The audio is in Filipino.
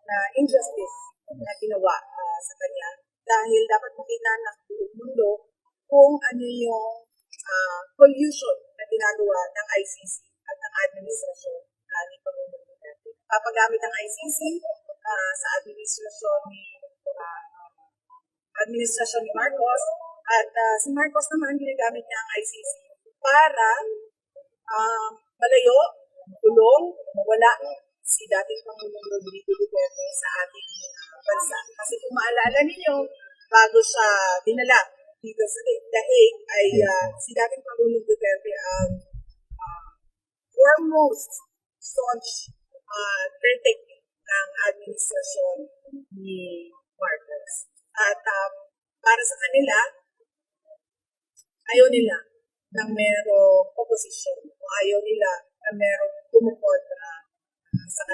na injustice na ginawa sa kanya. Dahil dapat makita ng buong mundo kung ano yung collusion na ginagawa ng ICC at ng administrasyon ni Pangulong Duterte. Papagamit ang ICC sa administrasyon ni Marcos at si Marcos naman ginagamit niya ang ICC para malayo, kulong, mawala si dating Pangulong Rodrigo Duterte sa ating bansa. Kasi kung maalala ninyo, bago siya dinala dito sa The Hague, ay si dating Pangulong Duterte ang foremost staunch critic ng administrasyon ni Marcos. At para sa kanila, ayaw nila na merong opposition o ayaw nila na merong kumukontra sa